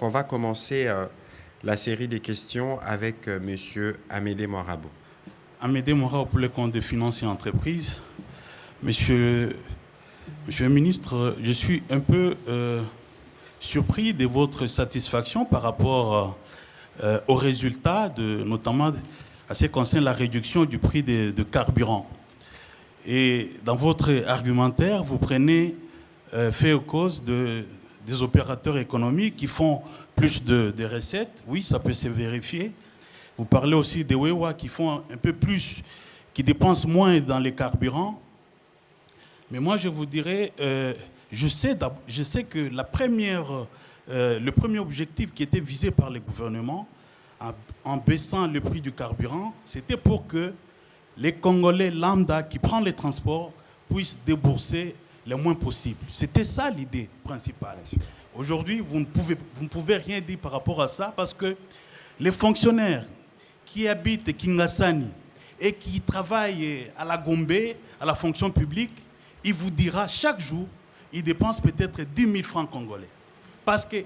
On va commencer la série des questions avec Monsieur Amédée Moirabou. Amédée Moirabou pour le compte des finances et entreprises. Monsieur le ministre, je suis un peu surpris de votre satisfaction par rapport aux résultats, notamment à ce qui concerne la réduction du prix de carburant. Et dans votre argumentaire, vous prenez fait aux causes des opérateurs économiques qui font plus de recettes. Oui, ça peut se vérifier. Vous parlez aussi des Wewa qui font un peu plus, qui dépensent moins dans les carburants. Mais moi, je vous dirais, je sais que le premier objectif qui était visé par le gouvernement, en baissant le prix du carburant, c'était pour que les Congolais lambda qui prennent les transports puissent débourser le moins possible. C'était ça l'idée principale. Aujourd'hui, vous ne pouvez rien dire par rapport à ça parce que les fonctionnaires qui habitent Kingasani et qui travaillent à la Gombe, à la fonction publique, il vous dira chaque jour, ils dépensent peut-être 10 000 francs congolais. Parce que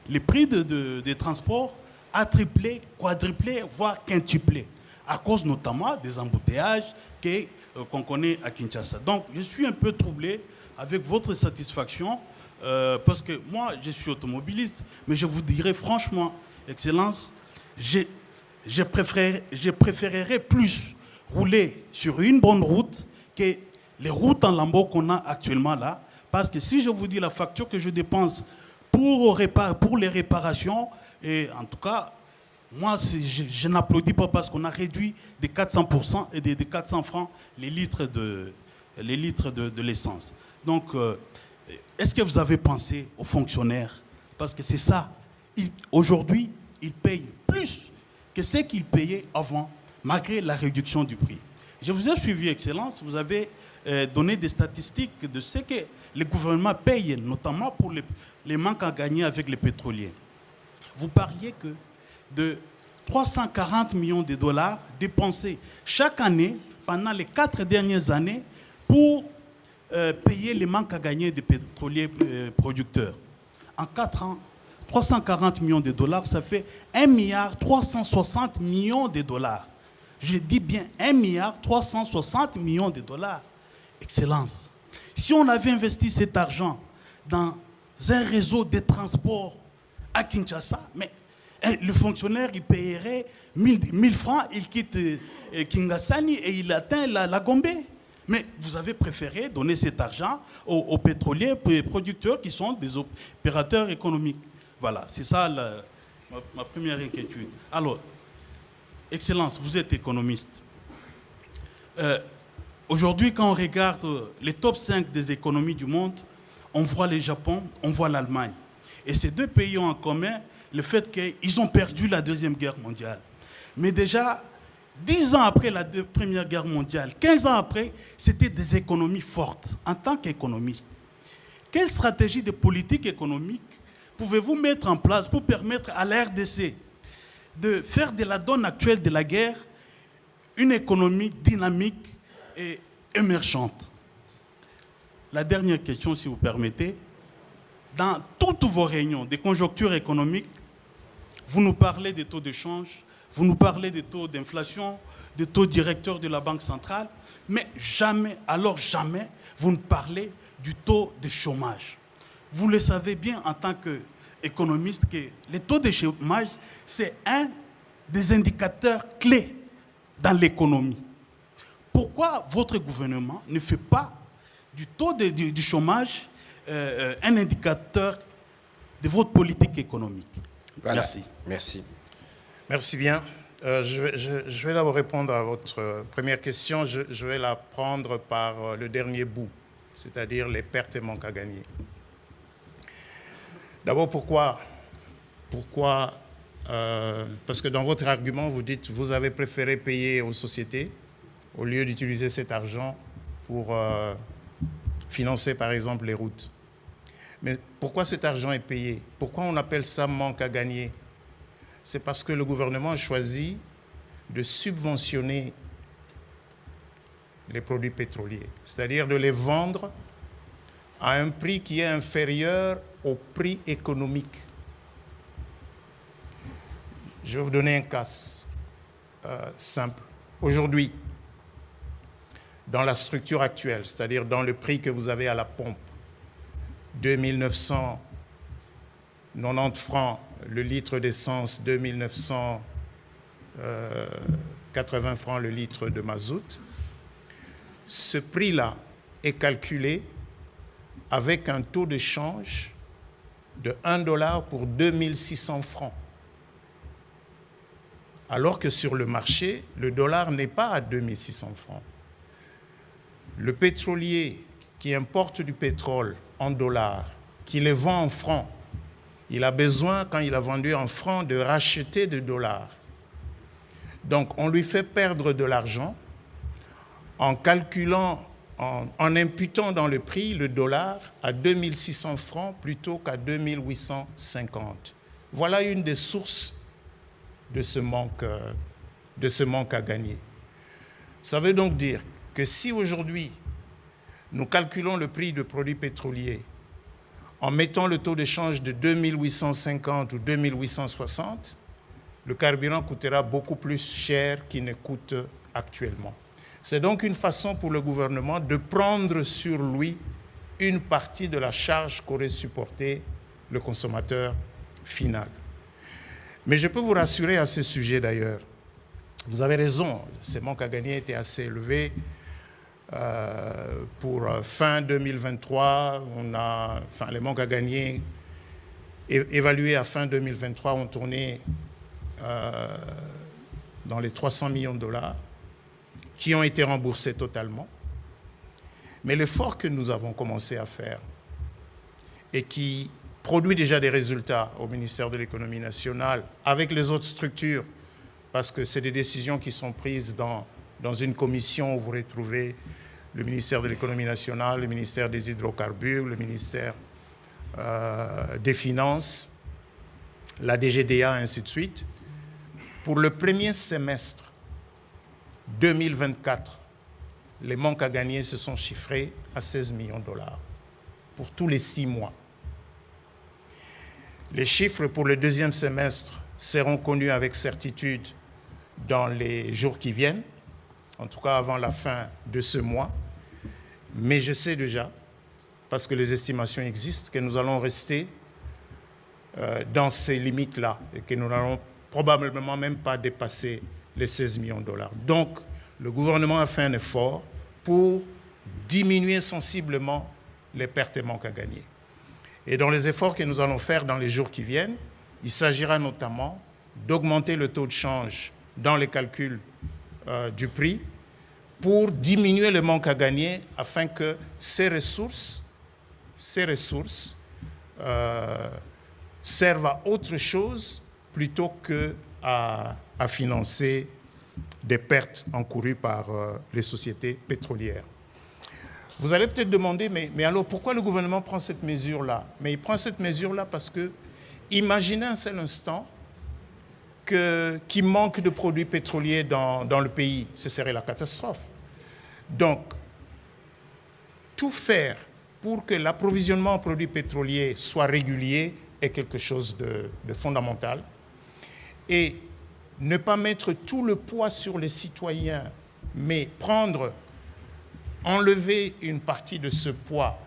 le prix des transports a triplé, quadruplé, voire quintuplé, à cause notamment des embouteillages qu'on connaît à Kinshasa. Donc, je suis un peu troublé avec votre satisfaction, parce que moi, je suis automobiliste, mais je vous dirais franchement, Excellence, je préférerais plus rouler sur une bonne route que les routes en lambeaux qu'on a actuellement là, parce que si je vous dis la facture que je dépense pour les réparations, et en tout cas, moi, je n'applaudis pas parce qu'on a réduit de 400% et de 400 francs les litres de l'essence. Donc, est-ce que vous avez pensé aux fonctionnaires? Parce que c'est ça. Aujourd'hui, ils payent plus que ce qu'ils payaient avant, malgré la réduction du prix. Je vous ai suivi, Excellence. Vous avez donné des statistiques de ce que le gouvernement paye, notamment pour les manques à gagner avec les pétroliers. Vous parliez que de 340 millions de dollars dépensés chaque année pendant les 4 dernières années pour payer les manques à gagner des pétroliers producteurs. En 4 ans, 340 millions de dollars, ça fait 1,360 milliard de dollars. Je dis bien 1,360 milliard de dollars. Excellence. Si on avait investi cet argent dans un réseau de transport à Kinshasa, mais le fonctionnaire, il paierait 1000 francs, il quitte Kingasani et il atteint la Gombe. Mais vous avez préféré donner cet argent aux pétroliers et producteurs qui sont des opérateurs économiques. Voilà, c'est ça ma première inquiétude. Alors, Excellence, vous êtes économiste. Aujourd'hui, quand on regarde les top 5 des économies du monde, on voit le Japon, on voit l'Allemagne. Et ces deux pays ont en commun le fait qu'ils ont perdu la Deuxième Guerre mondiale. Mais déjà, 10 ans après la Première Guerre mondiale, 15 ans après, c'était des économies fortes. En tant qu'économiste, quelle stratégie de politique économique pouvez-vous mettre en place pour permettre à la RDC de faire de la donne actuelle de la guerre une économie dynamique et émergente? La dernière question, si vous permettez. Dans toutes vos réunions des conjonctures économiques, vous nous parlez des taux de change, vous nous parlez des taux d'inflation, des taux directeurs de la Banque centrale, mais jamais, alors jamais, vous ne parlez du taux de chômage. Vous le savez bien en tant qu'économiste que le taux de chômage, c'est un des indicateurs clés dans l'économie. Pourquoi votre gouvernement ne fait pas du taux du chômage un indicateur de votre politique économique? Voilà. Merci. Merci. Merci bien. Je vais d'abord répondre à votre première question. Je vais la prendre par le dernier bout, c'est-à-dire les pertes et manques à gagner. D'abord, pourquoi parce que dans votre argument, vous dites que vous avez préféré payer aux sociétés au lieu d'utiliser cet argent pour financer, par exemple, les routes. Mais pourquoi cet argent est payé? Pourquoi on appelle ça manque à gagner? C'est parce que le gouvernement a choisi de subventionner les produits pétroliers, c'est-à-dire de les vendre à un prix qui est inférieur au prix économique. Je vais vous donner un cas simple. Aujourd'hui, dans la structure actuelle, c'est-à-dire dans le prix que vous avez à la pompe, 2 990 francs le litre d'essence, 2 980 francs le litre de mazout, ce prix-là est calculé avec un taux de change de 1 dollar pour 2 600 francs. Alors que sur le marché, le dollar n'est pas à 2 600 francs. Le pétrolier qui importe du pétrole en dollars, qui le vend en francs, il a besoin, quand il a vendu en francs, de racheter des dollars. Donc, on lui fait perdre de l'argent en calculant, en imputant dans le prix le dollar à 2 600 francs plutôt qu'à 2 850. Voilà une des sources de ce manque à gagner. Ça veut donc dire que si aujourd'hui, nous calculons le prix de produits pétroliers en mettant le taux de change de 2 850 ou 2 860, le carburant coûtera beaucoup plus cher qu'il ne coûte actuellement. C'est donc une façon pour le gouvernement de prendre sur lui une partie de la charge qu'aurait supporté le consommateur final. Mais je peux vous rassurer à ce sujet d'ailleurs. Vous avez raison, ces manques à gagner étaient assez élevés. Pour fin 2023, les manques à gagner évalués à fin 2023 ont tourné dans les 300 millions de dollars qui ont été remboursés totalement. Mais l'effort que nous avons commencé à faire et qui produit déjà des résultats au ministère de l'Économie nationale avec les autres structures, parce que c'est des décisions qui sont prises dans une commission où vous retrouvez le ministère de l'Économie nationale, le ministère des Hydrocarbures, le ministère des Finances, la DGDA, ainsi de suite. Pour le premier semestre 2024, les manques à gagner se sont chiffrés à 16 millions de dollars pour tous les 6 mois. Les chiffres pour le deuxième semestre seront connus avec certitude dans les jours qui viennent, en tout cas avant la fin de ce mois. Mais je sais déjà, parce que les estimations existent, que nous allons rester dans ces limites-là et que nous n'allons probablement même pas dépasser les 16 millions de dollars. Donc, le gouvernement a fait un effort pour diminuer sensiblement les pertes et manques à gagner. Et dans les efforts que nous allons faire dans les jours qui viennent, il s'agira notamment d'augmenter le taux de change dans les calculs du prix pour diminuer le manque à gagner afin que ces ressources servent à autre chose plutôt qu'à financer des pertes encourues par les sociétés pétrolières. Vous allez peut-être demander, mais alors pourquoi le gouvernement prend cette mesure-là? Mais il prend cette mesure-là parce que, imaginez un seul instant qu'il manque de produits pétroliers dans le pays, ce serait la catastrophe. Donc, tout faire pour que l'approvisionnement en produits pétroliers soit régulier est quelque chose de fondamental. Et ne pas mettre tout le poids sur les citoyens, mais enlever une partie de ce poids,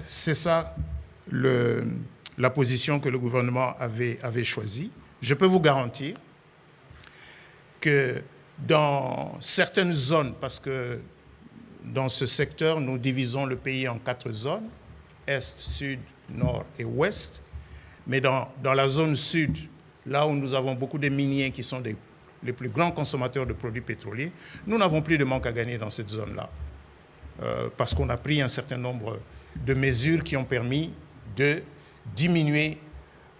c'est ça la position que le gouvernement avait choisie. Je peux vous garantir que dans certaines zones, parce que dans ce secteur, nous divisons le pays en 4 zones, Est, Sud, Nord et Ouest, mais dans la zone Sud, là où nous avons beaucoup de miniers qui sont les plus grands consommateurs de produits pétroliers, nous n'avons plus de manque à gagner dans cette zone-là, parce qu'on a pris un certain nombre de mesures qui ont permis de diminuer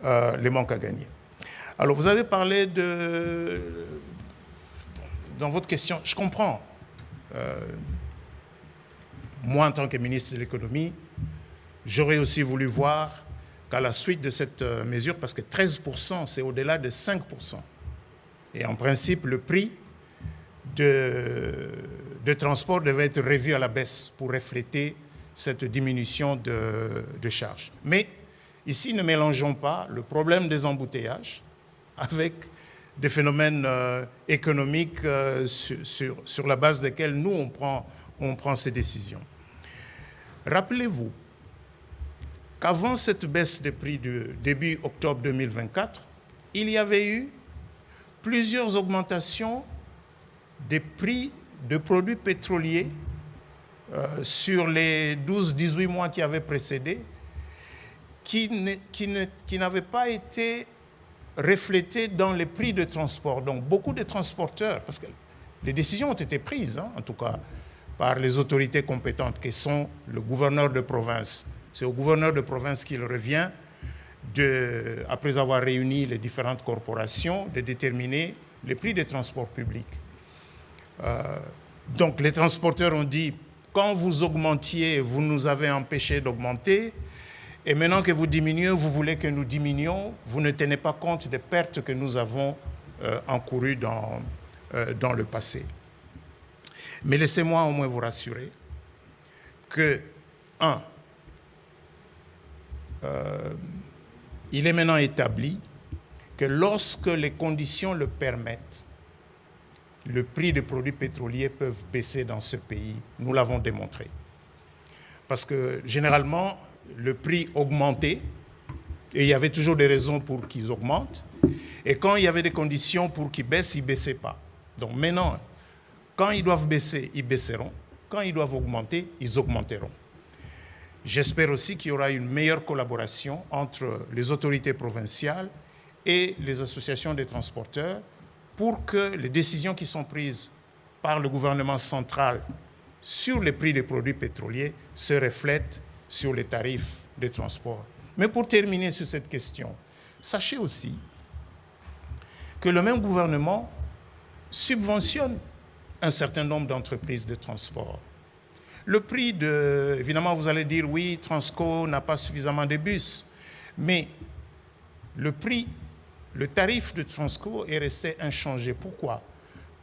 les manques à gagner. Alors, vous avez parlé dans votre question, je comprends. Moi, en tant que ministre de l'économie, j'aurais aussi voulu voir qu'à la suite de cette mesure, parce que 13%, c'est au-delà de 5%. Et en principe, le prix de transport devait être revu à la baisse pour refléter cette diminution de charges. Mais ici, ne mélangeons pas le problème des embouteillages avec des phénomènes économiques sur la base desquels nous, on prend ces décisions. Rappelez-vous qu'avant cette baisse des prix du début octobre 2024, il y avait eu plusieurs augmentations des prix de produits pétroliers sur les 12-18 mois qui avaient précédé, qui n'avaient pas été reflétés dans les prix de transport. Donc beaucoup de transporteurs, parce que les décisions ont été prises, en tout cas, par les autorités compétentes, qui sont le gouverneur de province. C'est au gouverneur de province qu'il revient, après avoir réuni les différentes corporations, de déterminer les prix des transports publics. Donc les transporteurs ont dit, quand vous augmentiez, vous nous avez empêché d'augmenter, et maintenant que vous diminuez, vous voulez que nous diminuions, vous ne tenez pas compte des pertes que nous avons encourues dans le passé. Mais laissez-moi au moins vous rassurer que, il est maintenant établi que lorsque les conditions le permettent, le prix des produits pétroliers peuvent baisser dans ce pays. Nous l'avons démontré. Parce que généralement, le prix augmentait et il y avait toujours des raisons pour qu'ils augmentent. Et quand il y avait des conditions pour qu'ils baissent, ils ne baissaient pas. Donc maintenant, quand ils doivent baisser, ils baisseront. Quand ils doivent augmenter, ils augmenteront. J'espère aussi qu'il y aura une meilleure collaboration entre les autorités provinciales et les associations des transporteurs pour que les décisions qui sont prises par le gouvernement central sur les prix des produits pétroliers se reflètent sur les tarifs des transports. Mais pour terminer sur cette question, sachez aussi que le même gouvernement subventionne un certain nombre d'entreprises de transport. Le prix de... Évidemment, vous allez dire, oui, Transco n'a pas suffisamment de bus, mais le tarif de Transco est resté inchangé. Pourquoi?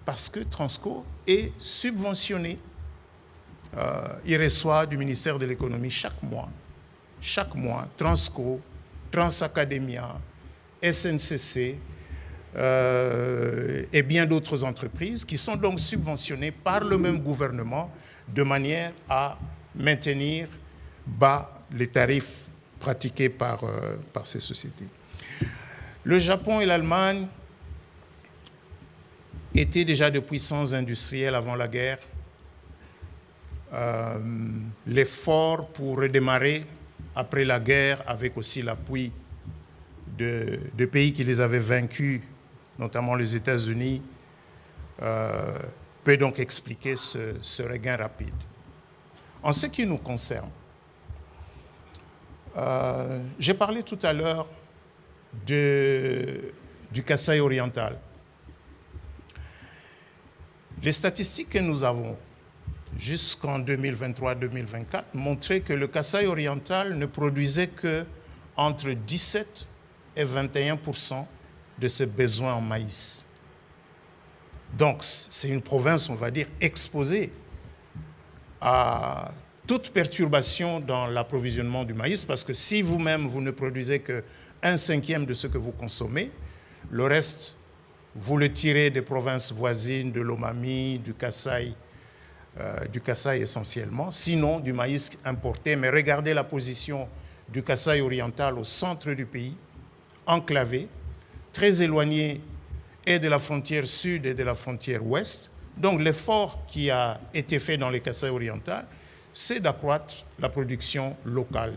Parce que Transco est subventionné. Il reçoit du ministère de l'économie chaque mois, Transco, Transacademia, SNCC et bien d'autres entreprises qui sont donc subventionnées par le même gouvernement de manière à maintenir bas les tarifs pratiqués par ces sociétés. Le Japon et l'Allemagne étaient déjà de puissances industrielles avant la guerre. L'effort pour redémarrer après la guerre, avec aussi l'appui de pays qui les avaient vaincus, notamment les États-Unis, peut donc expliquer ce regain rapide. En ce qui nous concerne, j'ai parlé tout à l'heure du Kasaï oriental. Les statistiques que nous avons jusqu'en 2023-2024 montraient que le Kasaï oriental ne produisait que entre 17 et 21% de ses besoins en maïs. Donc, c'est une province, on va dire, exposée à toute perturbation dans l'approvisionnement du maïs, parce que si vous-même, vous ne produisez que 1/5 de ce que vous consommez, le reste, vous le tirez des provinces voisines, de l'Omami, du Kasaï essentiellement, sinon du maïs importé. Mais regardez la position du Kasaï oriental au centre du pays, enclavé, très éloigné et de la frontière sud et de la frontière ouest. Donc l'effort qui a été fait dans le Kasaï oriental, c'est d'accroître la production locale.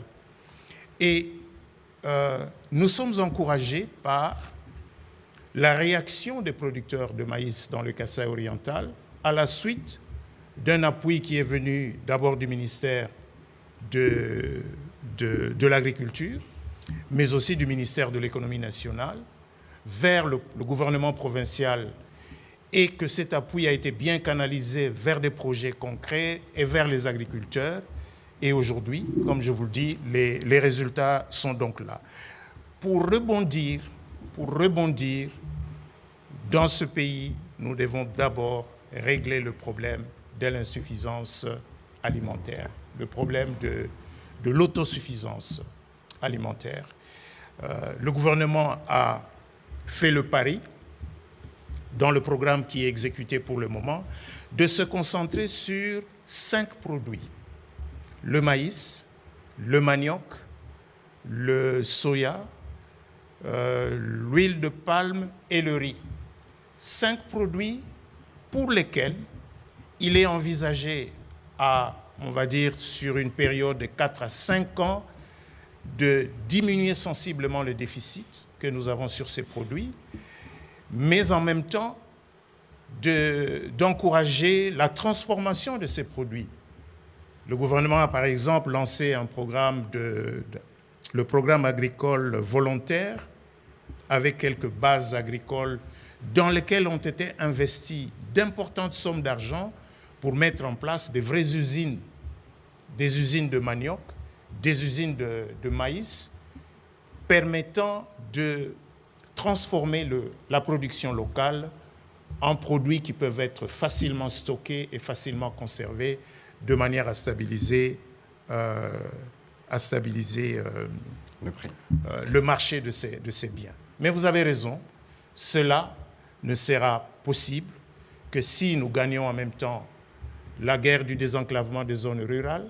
Et nous sommes encouragés par la réaction des producteurs de maïs dans le Kasaï oriental à la suite d'un appui qui est venu d'abord du ministère de l'Agriculture, mais aussi du ministère de l'Économie nationale, vers le gouvernement provincial, et que cet appui a été bien canalisé vers des projets concrets et vers les agriculteurs. Et aujourd'hui, comme je vous le dis, les résultats sont donc là. Pour rebondir, dans ce pays, nous devons d'abord régler le problème de l'insuffisance alimentaire, le problème de l'autosuffisance alimentaire. Le gouvernement a fait le pari, dans le programme qui est exécuté pour le moment, de se concentrer sur 5 produits. Le maïs, le manioc, le soya, l'huile de palme et le riz. 5 produits pour lesquels il est envisagé on va dire, sur une période de 4 à 5 ans, de diminuer sensiblement le déficit que nous avons sur ces produits, mais en même temps d'encourager la transformation de ces produits. Le gouvernement a par exemple lancé un programme, le programme agricole volontaire, avec quelques bases agricoles dans lesquelles ont été investies d'importantes sommes d'argent pour mettre en place des vraies usines, des usines de manioc, des usines de maïs, permettant de transformer la production locale en produits qui peuvent être facilement stockés et facilement conservés de manière à stabiliser le marché de ces biens. Mais vous avez raison, cela ne sera possible que si nous gagnons en même temps la guerre du désenclavement des zones rurales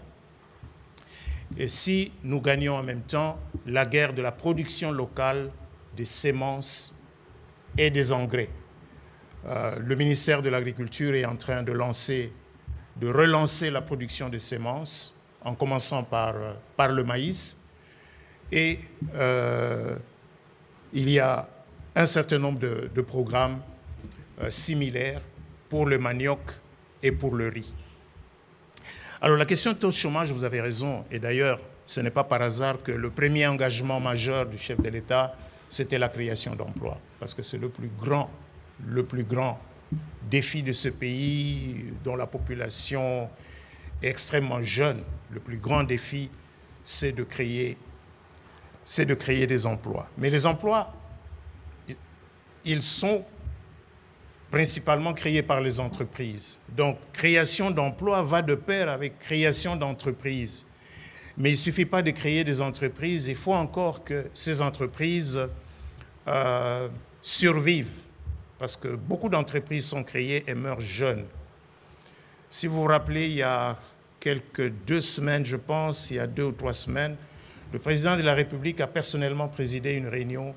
et si nous gagnons en même temps la guerre de la production locale des semences et des engrais. Le ministère de l'Agriculture est en train de relancer la production de semences, en commençant par le maïs. Et il y a un certain nombre de programmes similaires pour le manioc et pour le riz. Alors la question du taux de chômage, vous avez raison, et d'ailleurs, ce n'est pas par hasard que le premier engagement majeur du chef de l'État, c'était la création d'emplois, parce que c'est le plus grand défi de ce pays, dont la population est extrêmement jeune. Le plus grand défi, c'est de créer des emplois. Mais les emplois, ils sont principalement créés par les entreprises. Donc, création d'emplois va de pair avec création d'entreprises. Mais il ne suffit pas de créer des entreprises, il faut encore que ces entreprises survivent. Parce que beaucoup d'entreprises sont créées et meurent jeunes. Si vous vous rappelez, il y a 2 semaines, je pense, il y a 2 ou 3 semaines, le président de la République a personnellement présidé une réunion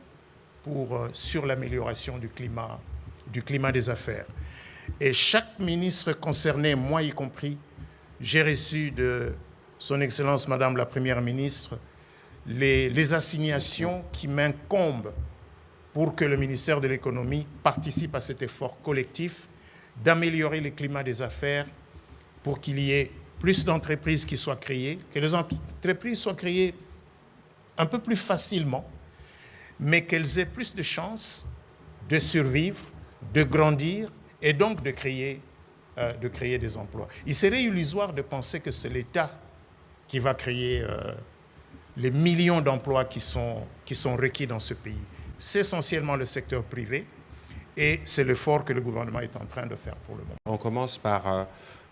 sur l'amélioration du climat des affaires. Et chaque ministre concerné, moi y compris, j'ai reçu de son Excellence Madame la Première ministre les assignations qui m'incombent pour que le ministère de l'économie participe à cet effort collectif d'améliorer le climat des affaires pour qu'il y ait plus d'entreprises qui soient créées, que les entreprises soient créées un peu plus facilement, mais qu'elles aient plus de chances de survivre, de grandir et donc de créer des emplois. Il serait illusoire de penser que c'est l'État qui va créer les millions d'emplois qui sont requis dans ce pays. C'est essentiellement le secteur privé et c'est l'effort que le gouvernement est en train de faire pour le moment. On commence par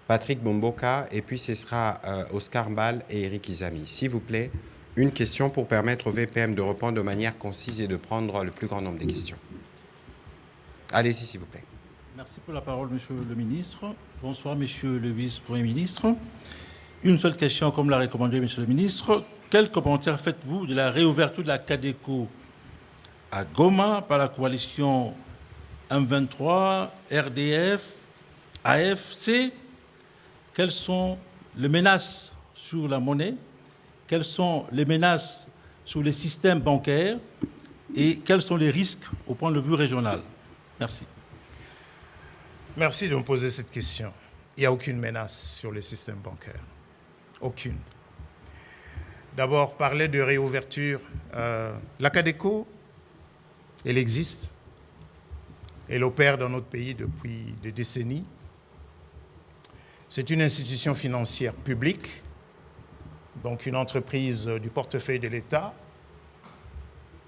Patrick Bomboka et puis ce sera Oscar Mbal et Eric Izami. S'il vous plaît, une question pour permettre au VPM de répondre de manière concise et de prendre le plus grand nombre de questions. Allez-y, s'il vous plaît. Merci pour la parole, Monsieur le ministre. Bonsoir, Monsieur le vice-premier ministre. Une seule question, comme l'a recommandé Monsieur le ministre. Quel commentaire faites-vous de la réouverture de la CADECO à Goma par la coalition M23, RDF, AFC? Quelles sont les menaces sur la monnaie? Quelles sont les menaces sur les systèmes bancaires? Et quels sont les risques au point de vue régional? Merci. Merci de me poser cette question. Il n'y a aucune menace sur le système bancaire. Aucune. D'abord, parler de réouverture. La CADECO, elle existe. Elle opère dans notre pays depuis des décennies. C'est une institution financière publique, donc une entreprise du portefeuille de l'État,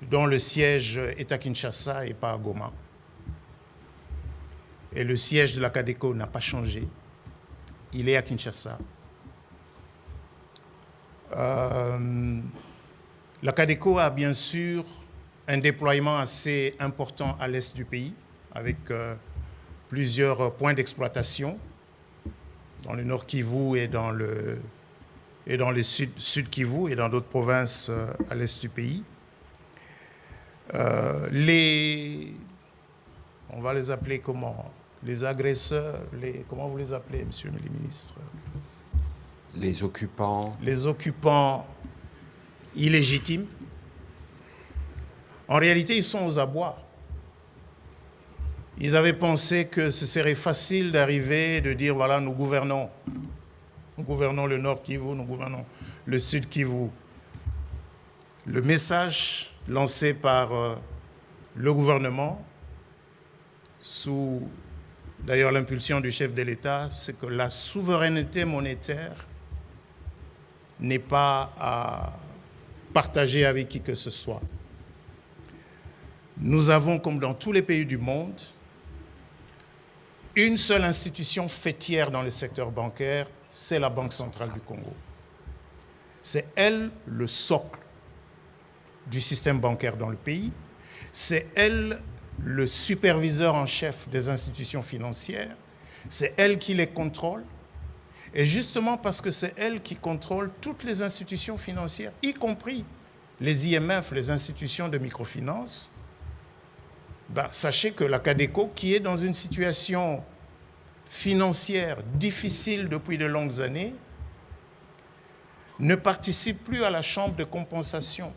dont le siège est à Kinshasa et pas à Goma. Et le siège de la CADECO n'a pas changé. Il est à Kinshasa. La CADECO a bien sûr un déploiement assez important à l'est du pays, avec plusieurs points d'exploitation, dans le nord Kivu et dans le sud Kivu et dans d'autres provinces à l'est du pays. On va les appeler comment? Les agresseurs, comment vous les appelez, monsieur le ministre? Les occupants. Les occupants illégitimes. En réalité, ils sont aux abois. Ils avaient pensé que ce serait facile d'arriver, de dire, voilà, nous gouvernons. Nous gouvernons le nord Kivu, nous gouvernons le sud Kivu. Le message lancé par le gouvernement, sous d'ailleurs l'impulsion du chef de l'État, c'est que la souveraineté monétaire n'est pas à partager avec qui que ce soit. Nous avons, comme dans tous les pays du monde, une seule institution fêtière dans le secteur bancaire, c'est la Banque centrale du Congo. C'est elle le socle du système bancaire dans le pays. C'est elle le superviseur en chef des institutions financières. C'est elle qui les contrôle. Et justement parce que c'est elle qui contrôle toutes les institutions financières, y compris les IMF, les institutions de microfinance, sachez que la CADECO, qui est dans une situation financière difficile depuis de longues années, ne participe plus à la chambre de compensation.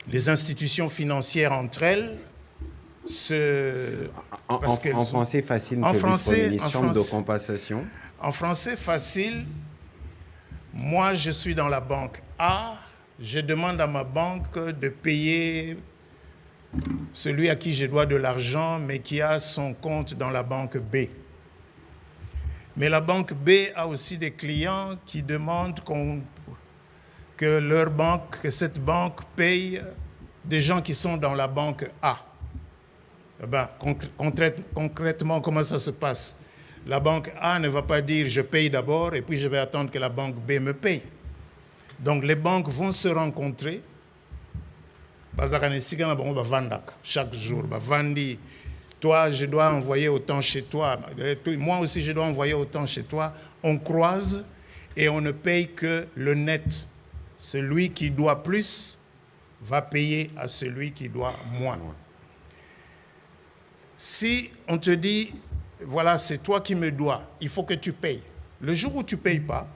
Les institutions financières entre elles En français facile, une chambre de compensation. En français facile, moi je suis dans la banque A, je demande à ma banque de payer celui à qui je dois de l'argent, mais qui a son compte dans la banque B. Mais la banque B a aussi des clients qui demandent que cette banque paye des gens qui sont dans la banque A. Concrètement, comment ça se passe? La banque A ne va pas dire « je paye d'abord et puis je vais attendre que la banque B me paye ». Donc les banques vont se rencontrer chaque jour. Toi, je dois envoyer autant chez toi. Moi aussi, je dois envoyer autant chez toi. On croise et on ne paye que le net. Celui qui doit plus va payer à celui qui doit moins. Si on te dit, voilà, c'est toi qui me dois, il faut que tu payes. Le jour où tu ne payes pas,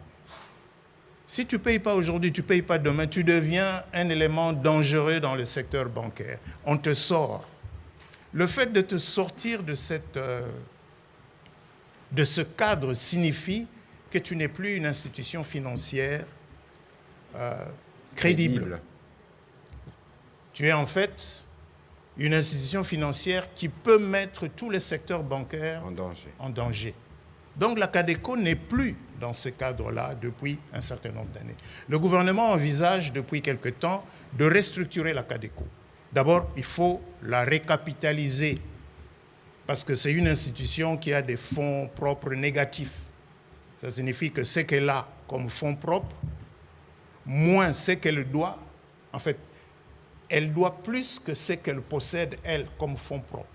si tu ne payes pas aujourd'hui, tu ne payes pas demain, tu deviens un élément dangereux dans le secteur bancaire. On te sort. Le fait de te sortir de ce cadre signifie que tu n'es plus une institution financière crédible. Tu es en fait une institution financière qui peut mettre tous les secteurs bancaires en danger. Donc la CADECO n'est plus dans ce cadre-là depuis un certain nombre d'années. Le gouvernement envisage depuis quelque temps de restructurer la CADECO. D'abord, il faut la récapitaliser parce que c'est une institution qui a des fonds propres négatifs. Ça signifie que ce qu'elle a comme fonds propres, moins ce qu'elle doit, en fait, elle doit plus que ce qu'elle possède, elle, comme fonds propres.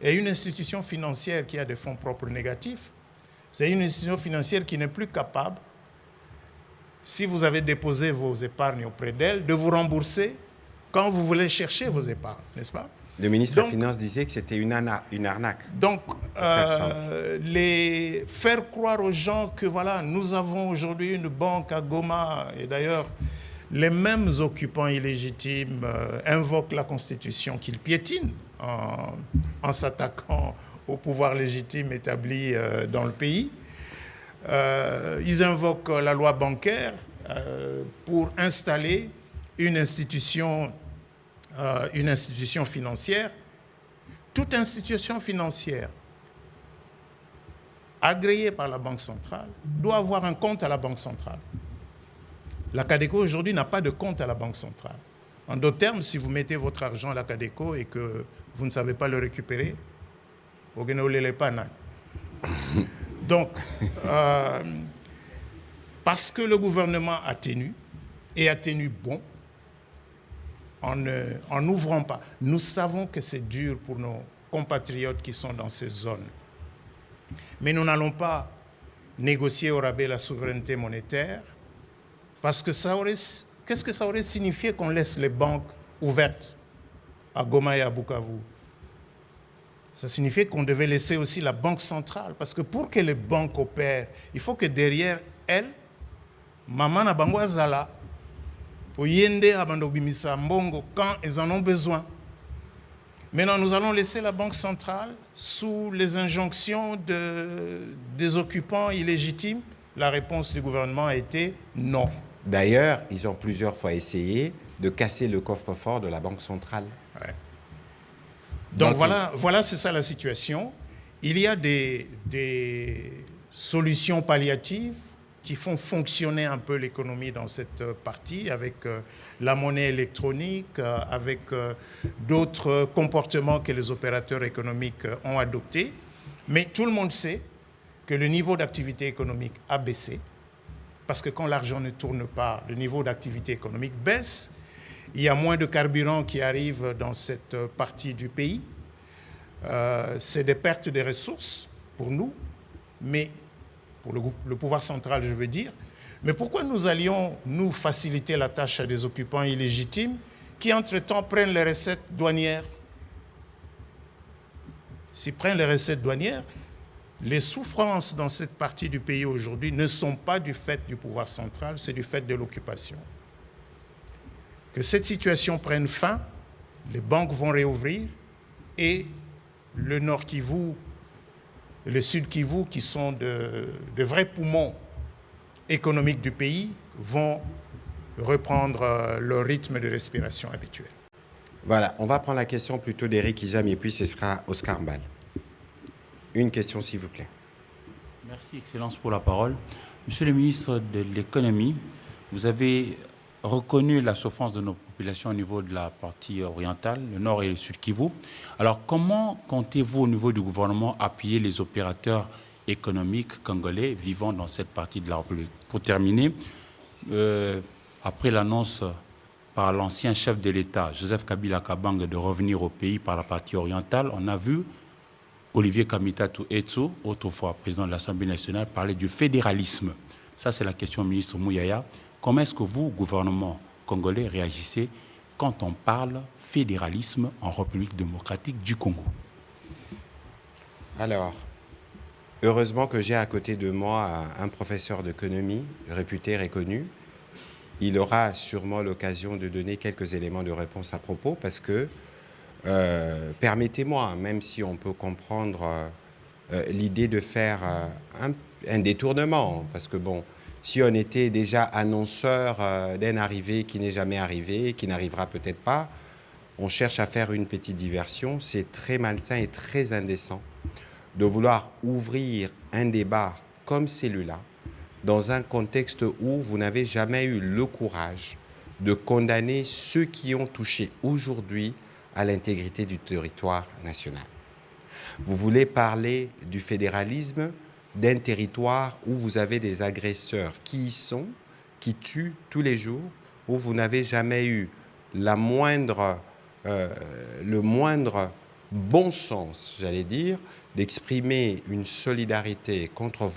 Et une institution financière qui a des fonds propres négatifs, c'est une institution financière qui n'est plus capable, si vous avez déposé vos épargnes auprès d'elle, de vous rembourser quand vous voulez chercher vos épargnes, n'est-ce pas? Le ministre des Finances disait que c'était une arnaque. Donc, faire croire aux gens que voilà, nous avons aujourd'hui une banque à Goma, et d'ailleurs, les mêmes occupants illégitimes invoquent la Constitution qu'ils piétinent en s'attaquant au pouvoir légitime établi dans le pays. Ils invoquent la loi bancaire pour installer une institution financière. Toute institution financière agréée par la Banque centrale doit avoir un compte à la Banque centrale. La CADECO aujourd'hui n'a pas de compte à la Banque centrale. En d'autres termes, si vous mettez votre argent à la CADECO et que vous ne savez pas le récupérer, vous ne pas. Donc, parce que le gouvernement a tenu, et a tenu bon, en n'ouvrant pas. Nous savons que c'est dur pour nos compatriotes qui sont dans ces zones. Mais nous n'allons pas négocier au rabais la souveraineté monétaire parce que qu'est-ce que ça aurait signifié qu'on laisse les banques ouvertes à Goma et à Bukavu? Ça signifiait qu'on devait laisser aussi la banque centrale parce que pour que les banques opèrent, il faut que derrière elles, Maman Bangwazala, pour yende abandobimisa mbongo quand ils en ont besoin. Maintenant, nous allons laisser la Banque centrale sous les injonctions des occupants illégitimes. La réponse du gouvernement a été non. D'ailleurs, ils ont plusieurs fois essayé de casser le coffre-fort de la Banque centrale. Ouais. Donc voilà, c'est ça la situation. Il y a des solutions palliatives qui font fonctionner un peu l'économie dans cette partie, avec la monnaie électronique, avec d'autres comportements que les opérateurs économiques ont adoptés. Mais tout le monde sait que le niveau d'activité économique a baissé, parce que quand l'argent ne tourne pas, le niveau d'activité économique baisse. Il y a moins de carburant qui arrive dans cette partie du pays. C'est des pertes de ressources pour nous, mais pour le pouvoir central, je veux dire. Mais pourquoi nous allions nous faciliter la tâche à des occupants illégitimes qui, entre-temps, prennent les recettes douanières? S'ils prennent les recettes douanières, les souffrances dans cette partie du pays aujourd'hui ne sont pas du fait du pouvoir central, c'est du fait de l'occupation. Que cette situation prenne fin, les banques vont réouvrir et le Nord Kivu, le Sud Kivu, qui sont de vrais poumons économiques du pays, vont reprendre leur rythme de respiration habituel. Voilà, on va prendre la question plutôt d'Éric Izami et puis ce sera Oscar Mbal. Une question, s'il vous plaît. Merci, Excellence, pour la parole. Monsieur le ministre de l'Économie, vous avez reconnu la souffrance de nos populations au niveau de la partie orientale, le nord et le sud Kivu. Alors, comment comptez-vous au niveau du gouvernement appuyer les opérateurs économiques congolais vivant dans cette partie de la République? Pour terminer, après l'annonce par l'ancien chef de l'État, Joseph Kabila Kabange, de revenir au pays par la partie orientale, on a vu Olivier Kamitatu Etsu, autrefois président de l'Assemblée nationale, parler du fédéralisme. Ça, c'est la question au ministre Mouyaya. Comment est-ce que vous, gouvernement congolais, réagissez quand on parle fédéralisme en République démocratique du Congo? Alors, heureusement que j'ai à côté de moi un professeur d'économie, réputé, reconnu. Il aura sûrement l'occasion de donner quelques éléments de réponse à propos parce que, permettez-moi, même si on peut comprendre l'idée de faire un détournement, parce que bon, si on était déjà annonceur d'une arrivée qui n'est jamais arrivée, qui n'arrivera peut-être pas, on cherche à faire une petite diversion. C'est très malsain et très indécent de vouloir ouvrir un débat comme celui-là dans un contexte où vous n'avez jamais eu le courage de condamner ceux qui ont touché aujourd'hui à l'intégrité du territoire national. Vous voulez parler du fédéralisme d'un territoire où vous avez des agresseurs qui y sont, qui tuent tous les jours, où vous n'avez jamais eu le moindre bon sens, j'allais dire, d'exprimer une solidarité contre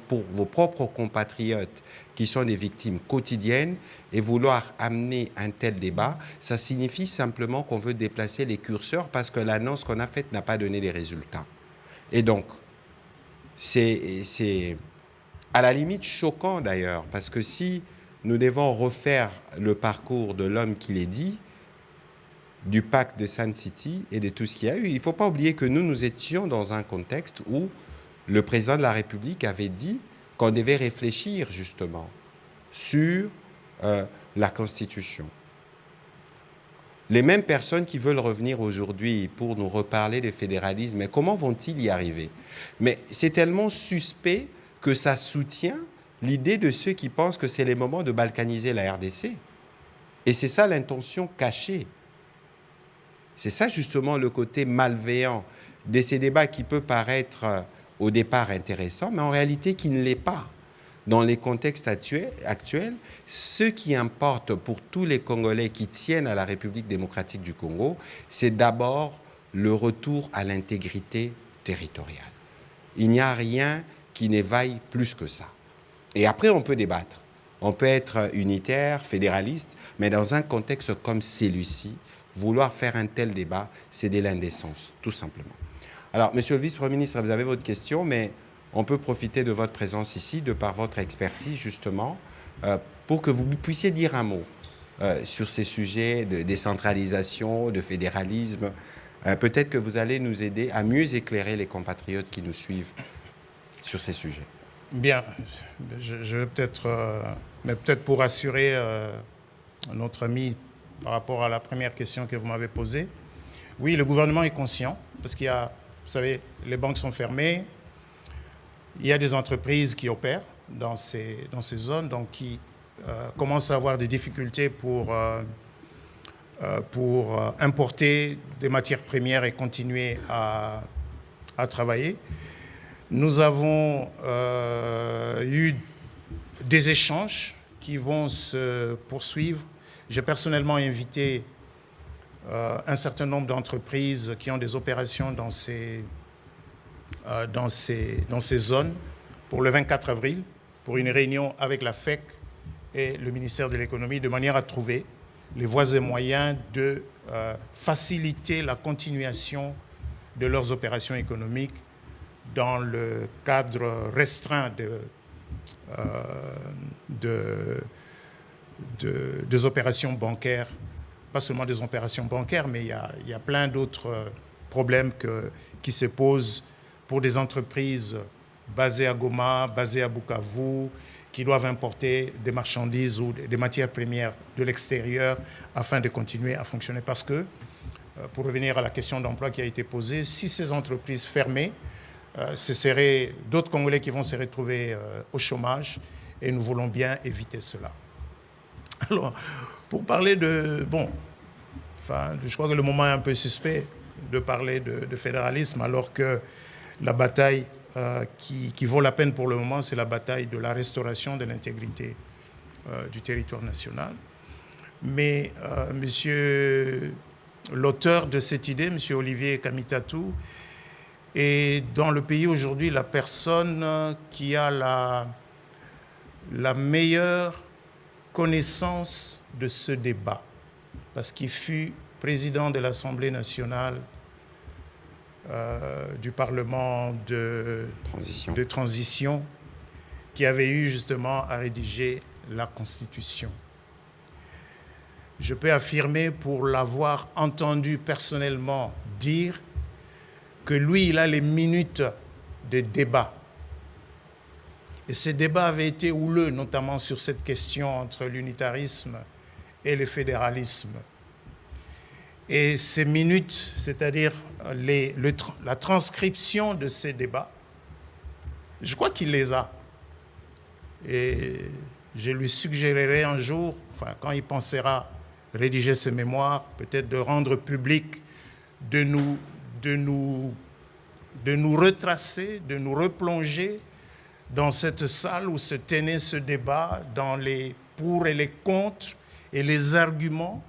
pour vos propres compatriotes qui sont des victimes quotidiennes et vouloir amener un tel débat, ça signifie simplement qu'on veut déplacer les curseurs parce que l'annonce qu'on a faite n'a pas donné les résultats. Et donc, c'est à la limite choquant d'ailleurs, parce que si nous devons refaire le parcours de l'homme qui l'est dit, du pacte de Sun City et de tout ce qu'il y a eu, il ne faut pas oublier que nous étions dans un contexte où le président de la République avait dit qu'on devait réfléchir justement sur la Constitution. Les mêmes personnes qui veulent revenir aujourd'hui pour nous reparler de fédéralisme, mais comment vont-ils y arriver? Mais c'est tellement suspect que ça soutient l'idée de ceux qui pensent que c'est le moment de balkaniser la RDC. Et c'est ça l'intention cachée. C'est ça justement le côté malveillant de ces débats qui peut paraître au départ intéressant, mais en réalité qui ne l'est pas. dans les contextes actuels, ce qui importe pour tous les Congolais qui tiennent à la République démocratique du Congo, c'est d'abord le retour à l'intégrité territoriale. Il n'y a rien qui n'éveille plus que ça. Et après, on peut débattre. On peut être unitaire, fédéraliste, mais dans un contexte comme celui-ci, vouloir faire un tel débat, c'est de l'indécence, tout simplement. Alors, Monsieur le Vice-Premier ministre, vous avez votre question, mais on peut profiter de votre présence ici, de par votre expertise, justement, pour que vous puissiez dire un mot sur ces sujets de décentralisation, de fédéralisme. Peut-être que vous allez nous aider à mieux éclairer les compatriotes qui nous suivent sur ces sujets. Bien, je vais peut-être, mais peut-être pour assurer notre ami par rapport à la première question que vous m'avez posée. Oui, le gouvernement est conscient, parce qu'il y a, vous savez, les banques sont fermées, il y a des entreprises qui opèrent dans ces zones, donc qui commencent à avoir des difficultés pour importer des matières premières et continuer à travailler. Nous avons eu des échanges qui vont se poursuivre. J'ai personnellement invité un certain nombre d'entreprises qui ont des opérations dans ces zones pour le 24 avril, pour une réunion avec la FEC et le ministère de l'économie, de manière à trouver les voies et moyens de faciliter la continuation de leurs opérations économiques dans le cadre restreint des opérations bancaires, pas seulement des opérations bancaires, mais il y a plein d'autres problèmes qui se posent pour des entreprises basées à Goma, basées à Bukavu, qui doivent importer des marchandises ou des matières premières de l'extérieur afin de continuer à fonctionner. Parce que, pour revenir à la question d'emploi qui a été posée, si ces entreprises fermaient, ce seraient d'autres Congolais qui vont se retrouver au chômage, et nous voulons bien éviter cela. Alors, pour parler de... Bon, enfin, je crois que le moment est un peu suspect de parler de fédéralisme, alors que la bataille qui vaut la peine pour le moment, c'est la bataille de la restauration de l'intégrité du territoire national. Mais monsieur l'auteur de cette idée, monsieur Olivier Kamitatou, est dans le pays aujourd'hui la personne qui a la meilleure connaissance de ce débat, parce qu'il fut président de l'Assemblée nationale du Parlement de transition, qui avait eu justement à rédiger la Constitution. Je peux affirmer, pour l'avoir entendu personnellement dire, que lui, il a les minutes de débat. Et ces débats avaient été houleux, notamment sur cette question entre l'unitarisme et le fédéralisme. Et ces minutes, c'est-à-dire la transcription de ces débats, je crois qu'il les a. Et je lui suggérerai un jour, enfin, quand il pensera rédiger ses mémoires, peut-être de rendre public, de nous retracer, de nous replonger dans cette salle où se tenait ce débat, dans les pour et les contre et les arguments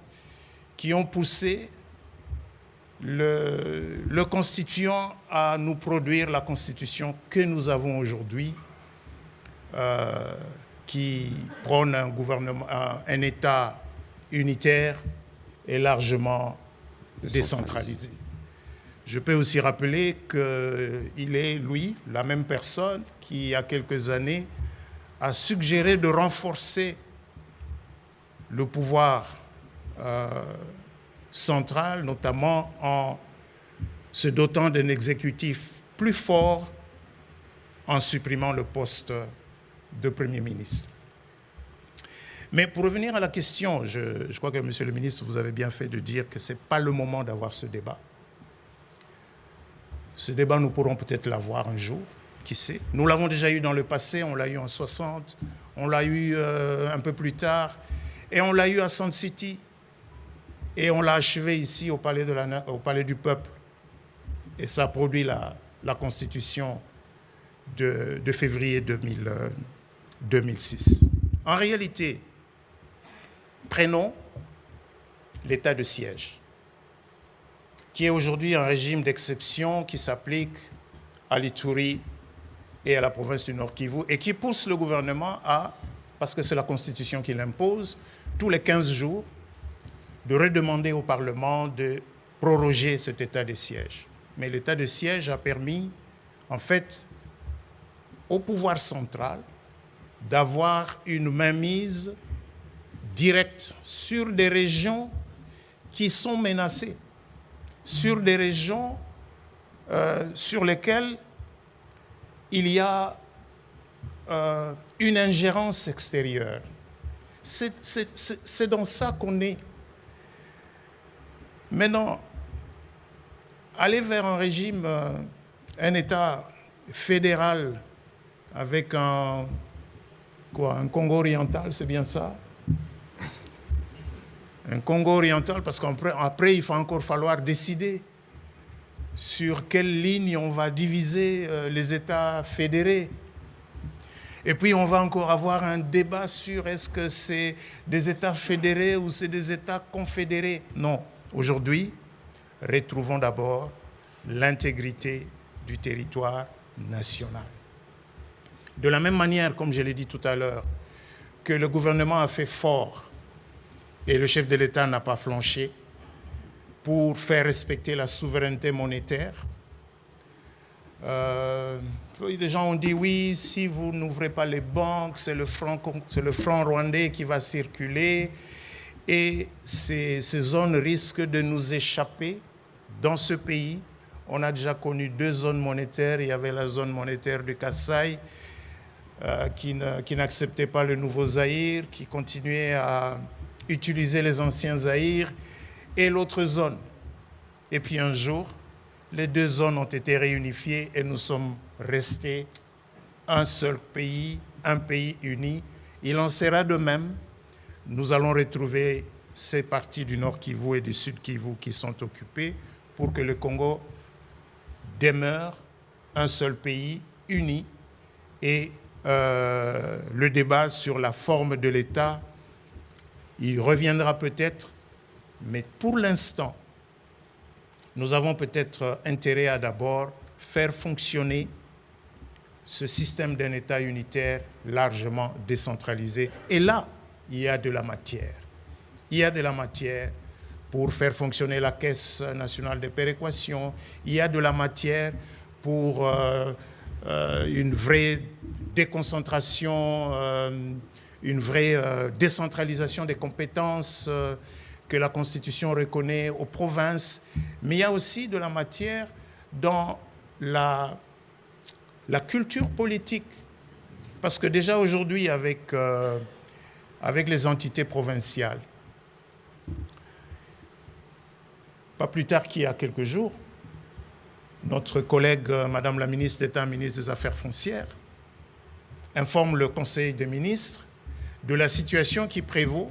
qui ont poussé le constituant à nous produire la constitution que nous avons aujourd'hui, qui prône un gouvernement, un État unitaire et largement décentralisé. Je peux aussi rappeler qu'il est, lui, la même personne qui, il y a quelques années, a suggéré de renforcer le pouvoir central, notamment en se dotant d'un exécutif plus fort, en supprimant le poste de Premier ministre. Mais pour revenir à la question, je crois que, Monsieur le ministre, vous avez bien fait de dire que ce n'est pas le moment d'avoir ce débat. Ce débat, nous pourrons peut-être l'avoir un jour, qui sait. Nous l'avons déjà eu dans le passé, on l'a eu en 60, on l'a eu un peu plus tard, et on l'a eu à Sun City, et on l'a achevé ici au Palais du Peuple. Et ça a produit la Constitution de février 2006. En réalité, prenons l'état de siège, qui est aujourd'hui un régime d'exception qui s'applique à l'Ituri et à la province du Nord Kivu et qui pousse le gouvernement à, parce que c'est la Constitution qui l'impose, tous les 15 jours, de redemander au Parlement de proroger cet état de siège. Mais l'état de siège a permis, en fait, au pouvoir central d'avoir une mainmise directe sur des régions qui sont menacées, sur des régions sur lesquelles il y a une ingérence extérieure. C'est dans ça qu'on est. Maintenant, aller vers un régime, un État fédéral avec un Congo oriental, c'est bien ça? Un Congo oriental, parce qu'après, il va encore falloir décider sur quelle ligne on va diviser les États fédérés. Et puis, on va encore avoir un débat sur est-ce que c'est des États fédérés ou c'est des États confédérés. Non. Aujourd'hui, retrouvons d'abord l'intégrité du territoire national. De la même manière, comme je l'ai dit tout à l'heure, que le gouvernement a fait fort et le chef de l'État n'a pas flanché pour faire respecter la souveraineté monétaire. Les gens ont dit oui, si vous n'ouvrez pas les banques, c'est le franc rwandais qui va circuler et ces zones risquent de nous échapper. Dans ce pays, on a déjà connu 2 zones monétaires. Il y avait la zone monétaire du Kasaï qui n'acceptait pas le nouveau Zaïre, qui continuait à utiliser les anciens Zaïre, et l'autre zone. Et puis un jour, les 2 zones ont été réunifiées et nous sommes restés un seul pays, un pays uni. Il en sera de même. Nous allons retrouver ces parties du Nord Kivu et du Sud Kivu qui sont occupées pour que le Congo demeure un seul pays uni. Et le débat sur la forme de l'État, il reviendra peut-être, mais pour l'instant, nous avons peut-être intérêt à d'abord faire fonctionner ce système d'un État unitaire largement décentralisé. Et là, il y a de la matière. Il y a de la matière pour faire fonctionner la Caisse nationale de péréquation. Il y a de la matière pour une vraie déconcentration, une vraie décentralisation des compétences que la Constitution reconnaît aux provinces. Mais il y a aussi de la matière dans la culture politique. Parce que déjà aujourd'hui, avec les entités provinciales, pas plus tard qu'il y a quelques jours, notre collègue, Madame la ministre d'État, ministre des Affaires foncières, informe le Conseil des ministres de la situation qui prévaut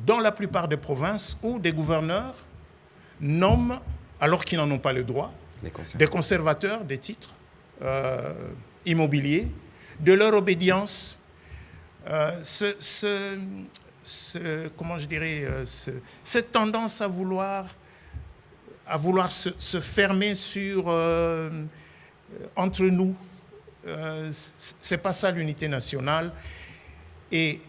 dans la plupart des provinces où des gouverneurs nomment, alors qu'ils n'en ont pas le droit, des conservateurs des titres immobiliers, de leur obédience, comment je dirais, cette tendance à vouloir se fermer sur entre nous. C'est pas ça l'unité nationale. Et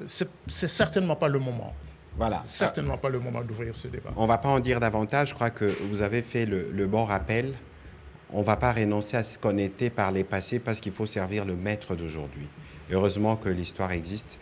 c'est certainement pas le moment. Voilà. Certainement pas le moment d'ouvrir ce débat. On ne va pas en dire davantage. Je crois que vous avez fait le bon rappel. On ne va pas renoncer à ce qu'on était par les passés parce qu'il faut servir le maître d'aujourd'hui. Heureusement que l'histoire existe.